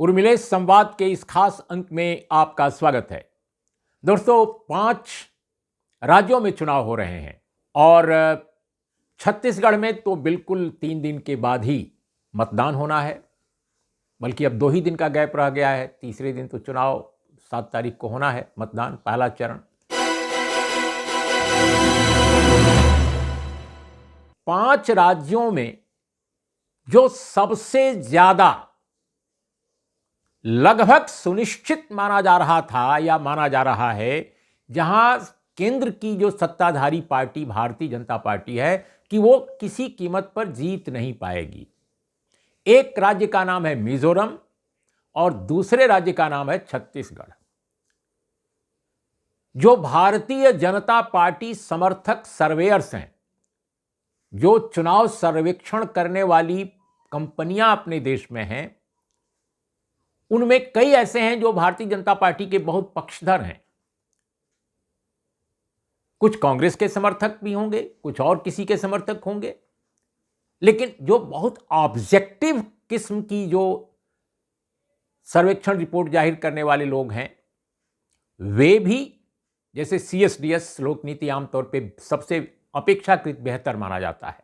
उर्मिलेश संवाद के इस खास अंक में आपका स्वागत है। दोस्तों, 5 राज्यों में चुनाव हो रहे हैं और छत्तीसगढ़ में तो बिल्कुल 3 दिन के बाद ही मतदान होना है, बल्कि अब 2 ही दिन का गैप रह गया है। तीसरे दिन तो चुनाव 7 तारीख को होना है, मतदान पहला चरण। 5 राज्यों में जो सबसे ज्यादा लगभग सुनिश्चित माना जा रहा था या माना जा रहा है, जहां केंद्र की जो सत्ताधारी पार्टी भारतीय जनता पार्टी है कि वो किसी कीमत पर जीत नहीं पाएगी। एक राज्य का नाम है मिजोरम और दूसरे राज्य का नाम है छत्तीसगढ़। जो भारतीय जनता पार्टी समर्थक सर्वेयर्स हैं, जो चुनाव सर्वेक्षण करने वाली कंपनियां अपने देश में हैं, उनमें कई ऐसे हैं जो भारतीय जनता पार्टी के बहुत पक्षधर हैं। कुछ कांग्रेस के समर्थक भी होंगे, कुछ और किसी के समर्थक होंगे, लेकिन जो बहुत ऑब्जेक्टिव किस्म की जो सर्वेक्षण रिपोर्ट जाहिर करने वाले लोग हैं, वे भी, जैसे CSDS लोक नीति आमतौर पे सबसे अपेक्षाकृत बेहतर माना जाता है,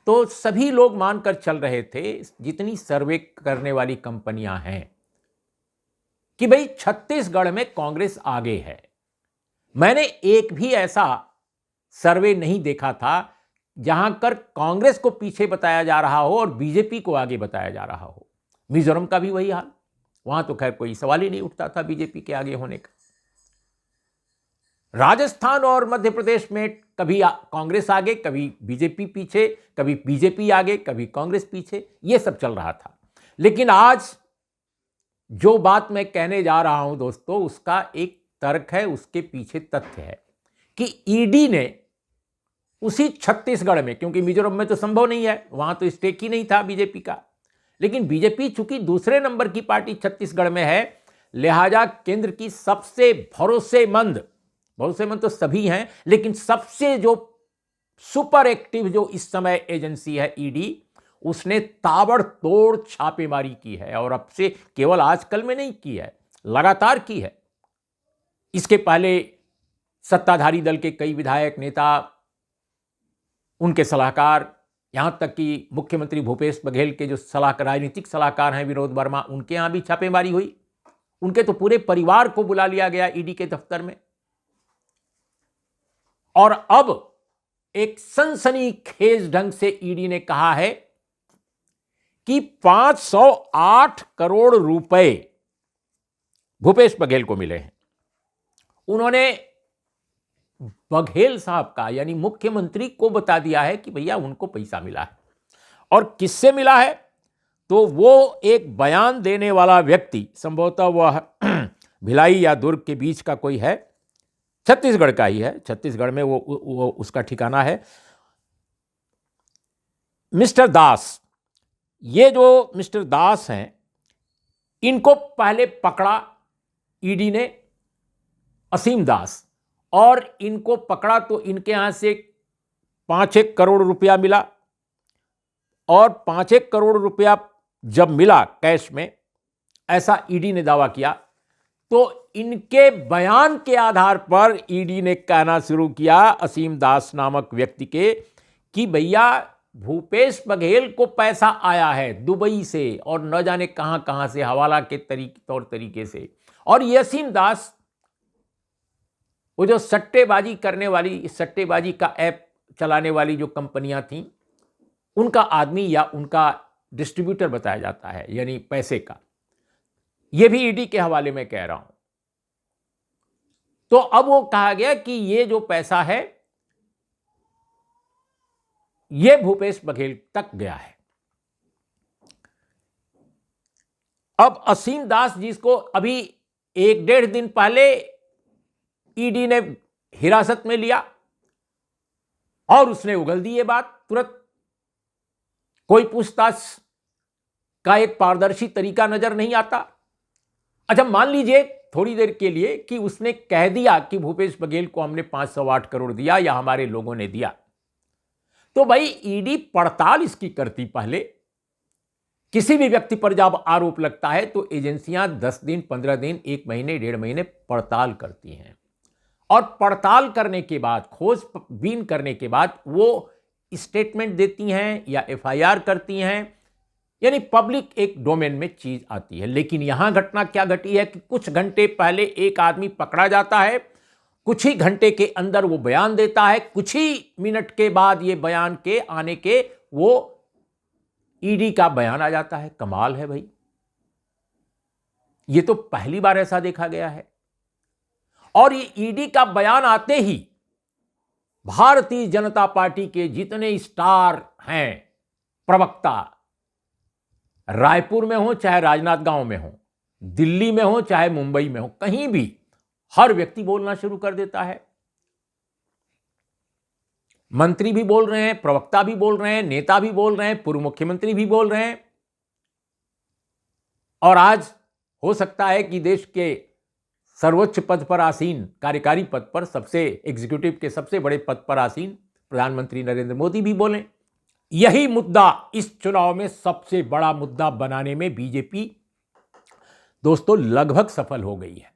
तो सभी लोग मानकर चल रहे थे, जितनी सर्वे करने वाली कंपनियां हैं, कि भाई छत्तीसगढ़ में कांग्रेस आगे है। मैंने एक भी ऐसा सर्वे नहीं देखा था जहां कर कांग्रेस को पीछे बताया जा रहा हो और बीजेपी को आगे बताया जा रहा हो। मिजोरम का भी वही हाल, वहां तो खैर कोई सवाल ही नहीं उठता था बीजेपी के आगे होने का। राजस्थान और मध्य प्रदेश में कभी कांग्रेस आगे, कभी बीजेपी पीछे, कभी बीजेपी आगे, कभी कांग्रेस पीछे, यह सब चल रहा था। लेकिन आज जो बात मैं कहने जा रहा हूं दोस्तों, उसका एक तर्क है, उसके पीछे तथ्य है कि ईडी ने उसी छत्तीसगढ़ में, क्योंकि मिजोरम में तो संभव नहीं है, वहां तो स्टेक ही नहीं था बीजेपी का, लेकिन बीजेपी चूंकि दूसरे नंबर की पार्टी छत्तीसगढ़ में है, लिहाजा केंद्र की सबसे भरोसेमंद तो सभी हैं, लेकिन सबसे जो सुपर एक्टिव जो इस समय एजेंसी है ईडी, उसने ताबड़तोड़ छापेमारी की है। और अब से केवल आजकल में नहीं की है, लगातार की है। इसके पहले सत्ताधारी दल के कई विधायक, नेता, उनके सलाहकार, यहां तक कि मुख्यमंत्री भूपेश बघेल के जो राजनीतिक सलाहकार हैं विनोद वर्मा, उनके यहां भी छापेमारी हुई। उनके तो पूरे परिवार को बुला लिया गया ईडी के दफ्तर में। और अब एक सनसनीखेज ढंग से ईडी ने कहा है कि 508 करोड़ रुपए भूपेश बघेल को मिले हैं। उन्होंने बघेल साहब का, यानी मुख्यमंत्री को बता दिया है कि भैया उनको पैसा मिला है। और किससे मिला है? तो वो एक बयान देने वाला व्यक्ति, संभवतः वह भिलाई या दुर्ग के बीच का कोई है, छत्तीसगढ़ का ही है, छत्तीसगढ़ में वो उसका ठिकाना है, मिस्टर दास। ये जो मिस्टर दास हैं, इनको पहले पकड़ा ईडी ने, असीम दास, और इनको पकड़ा तो इनके यहां से 5-1 करोड़ रुपया मिला। और 5-1 करोड़ रुपया जब मिला कैश में, ऐसा ईडी ने दावा किया, तो इनके बयान के आधार पर ईडी ने कहना शुरू किया असीम दास नामक व्यक्ति के कि भैया भूपेश बघेल को पैसा आया है दुबई से और न जाने कहां कहां से, हवाला के तौर तरीके से। और ये असीम दास, वो जो सट्टेबाजी करने वाली, सट्टेबाजी का ऐप चलाने वाली जो कंपनियां थीं, उनका आदमी या उनका डिस्ट्रीब्यूटर बताया जाता है, यानी पैसे का। यह भी ईडी के हवाले में कह रहा हूं। तो अब वो कहा गया कि ये जो पैसा है, ये भूपेश बघेल तक गया है। अब असीम दास, जिसको अभी 1-1.5 दिन पहले ईडी ने हिरासत में लिया, और उसने उगल दी ये बात तुरंत। कोई पूछताछ का एक पारदर्शी तरीका नजर नहीं आता। अच्छा, मान लीजिए थोड़ी देर के लिए कि उसने कह दिया कि भूपेश बघेल को हमने 508 करोड़ दिया या हमारे लोगों ने दिया, तो भाई ईडी पड़ताल इसकी करती पहले किसी भी व्यक्ति पर जब आरोप लगता है तो एजेंसियां 10 दिन, 15 दिन, 1 महीने, 1.5 महीने पड़ताल करती हैं और पड़ताल करने के बाद, खोजबीन करने के बाद वो स्टेटमेंट देती हैं या एफआईआर करती हैं, यानी पब्लिक एक डोमेन में चीज आती है। लेकिन यहां घटना क्या घटी है कि कुछ घंटे पहले एक आदमी पकड़ा जाता है, कुछ ही घंटे के अंदर वो बयान देता है, कुछ ही मिनट के बाद ये बयान के आने के वो ईडी का बयान आ जाता है। कमाल है भाई, ये तो पहली बार ऐसा देखा गया है। और ये ईडी का बयान आते ही भारतीय जनता पार्टी के जितने स्टार हैं प्रवक्ता, रायपुर में हो चाहे राजनांदगांव में हो, दिल्ली में हो चाहे मुंबई में हो, कहीं भी हर व्यक्ति बोलना शुरू कर देता है। मंत्री भी बोल रहे हैं, प्रवक्ता भी बोल रहे हैं, नेता भी बोल रहे हैं, पूर्व मुख्यमंत्री भी बोल रहे हैं। और आज हो सकता है कि देश के सर्वोच्च पद पर आसीन, कार्यकारी पद पर, सबसे एग्जीक्यूटिव के सबसे बड़े पद पर आसीन प्रधानमंत्री नरेंद्र मोदी भी बोलें। यही मुद्दा इस चुनाव में सबसे बड़ा मुद्दा बनाने में बीजेपी दोस्तों लगभग सफल हो गई है।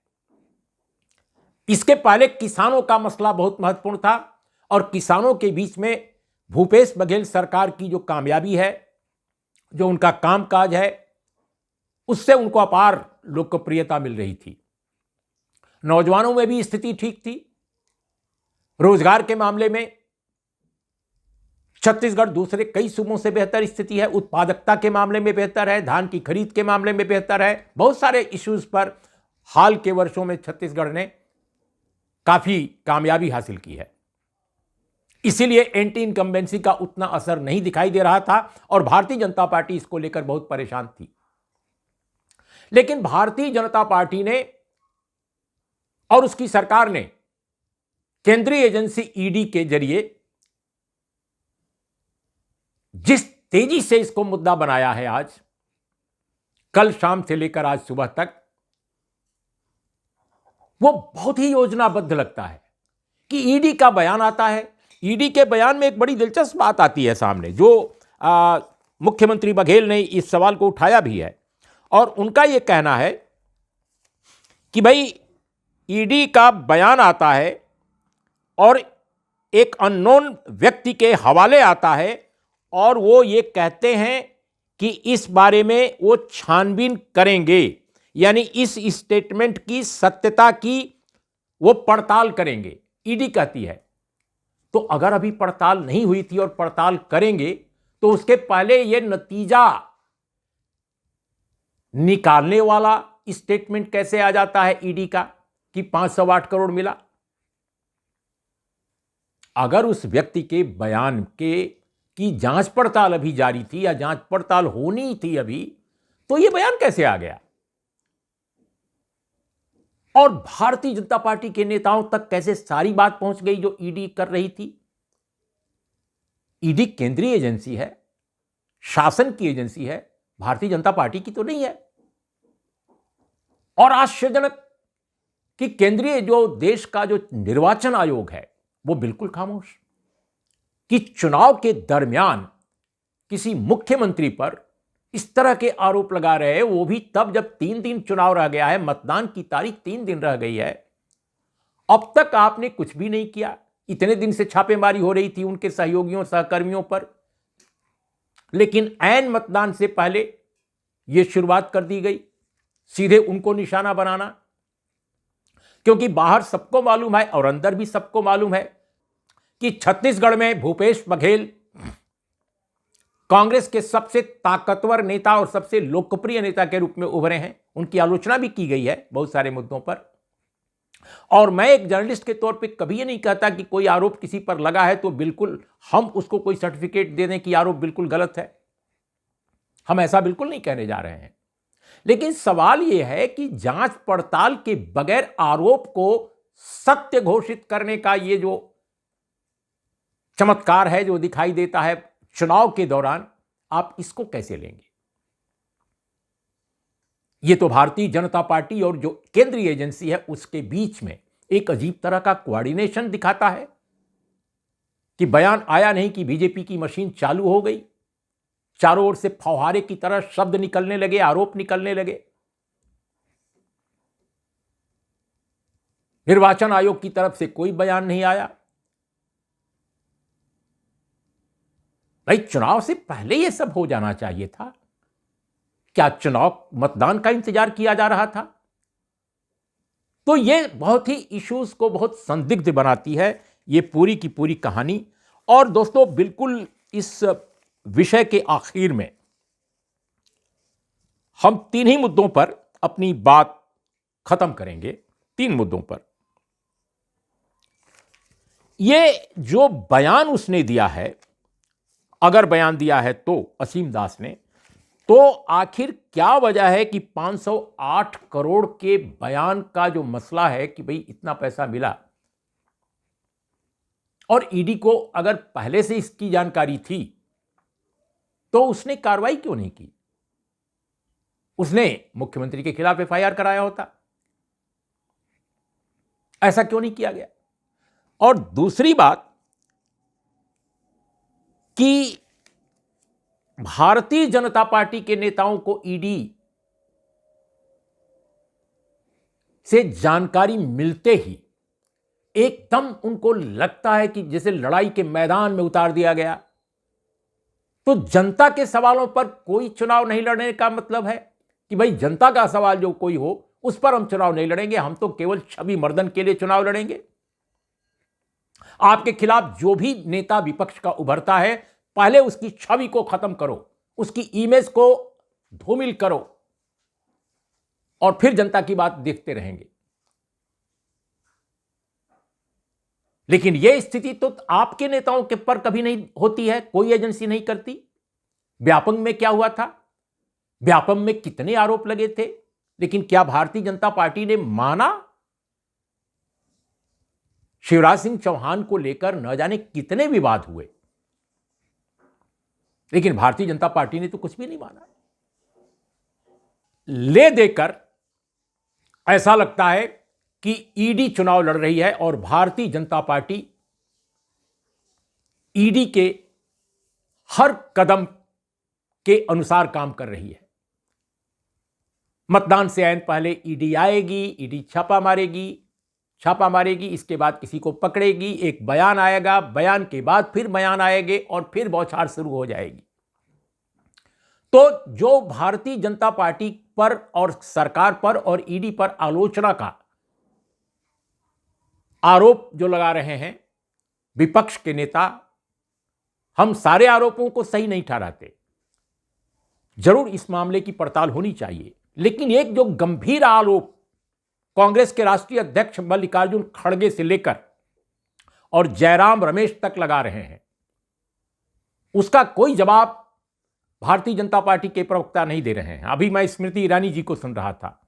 इसके पहले किसानों का मसला बहुत महत्वपूर्ण था और किसानों के बीच में भूपेश बघेल सरकार की जो कामयाबी है, जो उनका कामकाज है, उससे उनको अपार लोकप्रियता मिल रही थी। नौजवानों में भी स्थिति ठीक थी। रोजगार के मामले में छत्तीसगढ़ दूसरे कई सूबों से बेहतर स्थिति है। उत्पादकता के मामले में बेहतर है, धान की खरीद के मामले में बेहतर है। बहुत सारे इश्यूज पर हाल के वर्षों में छत्तीसगढ़ ने काफी कामयाबी हासिल की है। इसीलिए एंटी इनकम्बेंसी का उतना असर नहीं दिखाई दे रहा था और भारतीय जनता पार्टी इसको लेकर बहुत परेशान थी। लेकिन भारतीय जनता पार्टी ने और उसकी सरकार ने केंद्रीय एजेंसी ईडी के जरिए जिस तेजी से इसको मुद्दा बनाया है, आज कल शाम से लेकर आज सुबह तक, वो बहुत ही योजनाबद्ध लगता है। कि ईडी का बयान आता है, ईडी के बयान में एक बड़ी दिलचस्प बात आती है सामने, जो मुख्यमंत्री बघेल ने इस सवाल को उठाया भी है और उनका यह कहना है कि भाई ईडी का बयान आता है और एक अननोन व्यक्ति के हवाले आता है और वो ये कहते हैं कि इस बारे में वो छानबीन करेंगे, यानी इस स्टेटमेंट की सत्यता की वो पड़ताल करेंगे, ईडी कहती है। तो अगर अभी पड़ताल नहीं हुई थी और पड़ताल करेंगे तो उसके पहले ये नतीजा निकालने वाला स्टेटमेंट कैसे आ जाता है ईडी का कि 508 करोड़ मिला? अगर उस व्यक्ति के बयान की जांच पड़ताल अभी जारी थी या जांच पड़ताल होनी थी अभी, तो यह बयान कैसे आ गया? और भारतीय जनता पार्टी के नेताओं तक कैसे सारी बात पहुंच गई जो ईडी कर रही थी? ईडी केंद्रीय एजेंसी है, शासन की एजेंसी है, भारतीय जनता पार्टी की तो नहीं है। और आश्चर्यजनक कि केंद्रीय जो देश का जो निर्वाचन आयोग है वो बिल्कुल खामोश, कि चुनाव के दरमियान किसी मुख्यमंत्री पर इस तरह के आरोप लगा रहे हैं, वो भी तब जब 3 दिन चुनाव रह गया है, मतदान की तारीख 3 दिन रह गई है। अब तक आपने कुछ भी नहीं किया। इतने दिन से छापेमारी हो रही थी उनके सहयोगियों सहकर्मियों पर, लेकिन ऐन मतदान से पहले यह शुरुआत कर दी गई, सीधे उनको निशाना बनाना। क्योंकि बाहर सबको मालूम है और अंदर भी सबको मालूम है कि छत्तीसगढ़ में भूपेश बघेल कांग्रेस के सबसे ताकतवर नेता और सबसे लोकप्रिय नेता के रूप में उभरे हैं। उनकी आलोचना भी की गई है बहुत सारे मुद्दों पर। और मैं एक जर्नलिस्ट के तौर पे कभी ये नहीं कहता कि कोई आरोप किसी पर लगा है तो बिल्कुल हम उसको कोई सर्टिफिकेट दे दें कि आरोप बिल्कुल गलत है। हम ऐसा बिल्कुल नहीं कहने जा रहे हैं। लेकिन सवाल यह है कि जांच पड़ताल के बगैर आरोप को सत्य घोषित करने का ये जो चमत्कार है जो दिखाई देता है चुनाव के दौरान, आप इसको कैसे लेंगे? ये तो भारतीय जनता पार्टी और जो केंद्रीय एजेंसी है उसके बीच में एक अजीब तरह का कोऑर्डिनेशन दिखाता है कि बयान आया नहीं कि बीजेपी की मशीन चालू हो गई, चारों ओर से फौहारे की तरह शब्द निकलने लगे, आरोप निकलने लगे। निर्वाचन आयोग की तरफ से कोई बयान नहीं आया। भाई, चुनाव से पहले यह सब हो जाना चाहिए था। क्या चुनाव मतदान का इंतजार किया जा रहा था? तो यह बहुत ही इश्यूज को बहुत संदिग्ध बनाती है, यह पूरी की पूरी कहानी। और दोस्तों, बिल्कुल इस विषय के आखिर में हम तीन ही मुद्दों पर अपनी बात खत्म करेंगे। तीन मुद्दों पर। यह जो बयान उसने दिया है, अगर बयान दिया है तो असीम दास ने, तो आखिर क्या वजह है कि 508 करोड़ के बयान का जो मसला है कि भाई इतना पैसा मिला, और ईडी को अगर पहले से इसकी जानकारी थी तो उसने कार्रवाई क्यों नहीं की? उसने मुख्यमंत्री के खिलाफ एफआईआर कराया होता। ऐसा क्यों नहीं किया गया? और दूसरी बात कि भारतीय जनता पार्टी के नेताओं को ईडी से जानकारी मिलते ही एकदम उनको लगता है कि जैसे लड़ाई के मैदान में उतार दिया गया। तो जनता के सवालों पर कोई चुनाव नहीं लड़ने का मतलब है कि भाई जनता का सवाल जो कोई हो उस पर हम चुनाव नहीं लड़ेंगे, हम तो केवल छवि मर्दन के लिए चुनाव लड़ेंगे। आपके खिलाफ जो भी नेता विपक्ष का उभरता है, पहले उसकी छवि को खत्म करो, उसकी इमेज को धूमिल करो, और फिर जनता की बात देखते रहेंगे। लेकिन यह स्थिति तो आपके नेताओं के पर कभी नहीं होती है, कोई एजेंसी नहीं करती। व्यापम में क्या हुआ था? व्यापम में कितने आरोप लगे थे, लेकिन क्या भारतीय जनता पार्टी ने माना? शिवराज सिंह चौहान को लेकर न जाने कितने विवाद हुए, लेकिन भारतीय जनता पार्टी ने तो कुछ भी नहीं माना। ले देकर ऐसा लगता है कि ईडी चुनाव लड़ रही है और भारतीय जनता पार्टी ईडी के हर कदम के अनुसार काम कर रही है। मतदान से ऐन पहले ईडी आएगी, ईडी छापा मारेगी, इसके बाद किसी को पकड़ेगी, एक बयान आएगा, बयान के बाद फिर बयान आएंगे और फिर बौछार शुरू हो जाएगी। तो जो भारतीय जनता पार्टी पर और सरकार पर और ईडी पर आलोचना का आरोप जो लगा रहे हैं विपक्ष के नेता, हम सारे आरोपों को सही नहीं ठहराते। जरूर इस मामले की पड़ताल होनी चाहिए, लेकिन एक जो गंभीर आरोप कांग्रेस के राष्ट्रीय अध्यक्ष मल्लिकार्जुन खड़गे से लेकर और जयराम रमेश तक लगा रहे हैं, उसका कोई जवाब भारतीय जनता पार्टी के प्रवक्ता नहीं दे रहे हैं। अभी मैं स्मृति ईरानी जी को सुन रहा था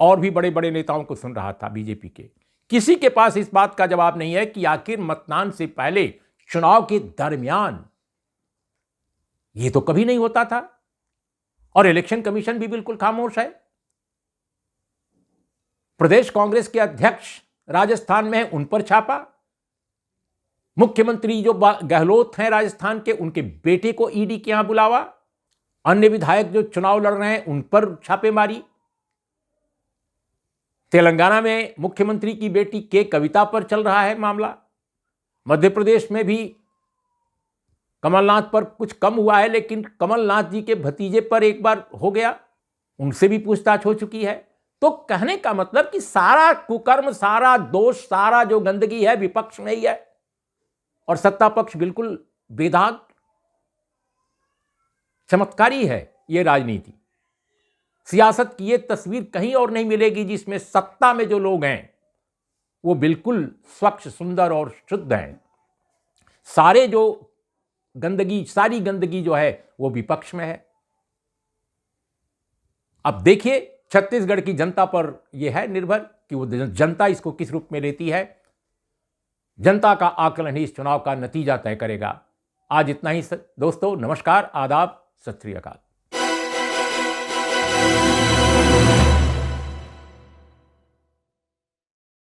और भी बड़े बड़े नेताओं को सुन रहा था बीजेपी के। किसी के पास इस बात का जवाब नहीं है कि आखिर मतदान से पहले, चुनाव के दरमियान यह तो कभी नहीं होता था, और इलेक्शन कमीशन भी बिल्कुल खामोश है। प्रदेश कांग्रेस के अध्यक्ष राजस्थान में हैं, उन पर छापा। मुख्यमंत्री जो गहलोत हैं राजस्थान के, उनके बेटे को ईडी के यहां बुलावा। अन्य विधायक जो चुनाव लड़ रहे हैं उन पर छापेमारी। तेलंगाना में मुख्यमंत्री की बेटी के कविता पर चल रहा है मामला। मध्य प्रदेश में भी कमलनाथ पर कुछ कम हुआ है, लेकिन कमलनाथ जी के भतीजे पर एक बार हो गया, उनसे भी पूछताछ हो चुकी है। तो कहने का मतलब कि सारा कुकर्म, सारा दोष, सारा जो गंदगी है विपक्ष में ही है, और सत्ता पक्ष बिल्कुल बेदाग। चमत्कारी है ये राजनीति। सियासत की ये तस्वीर कहीं और नहीं मिलेगी जिसमें सत्ता में जो लोग हैं वो बिल्कुल स्वच्छ, सुंदर और शुद्ध हैं। सारे जो गंदगी, सारी गंदगी जो है वो विपक्ष में है। अब देखिए, छत्तीसगढ़ की जनता पर यह है निर्भर कि वो जनता इसको किस रूप में लेती है। जनता का आकलन ही इस चुनाव का नतीजा तय करेगा। आज इतना ही दोस्तों। नमस्कार, आदाब, सत श्री अकाल।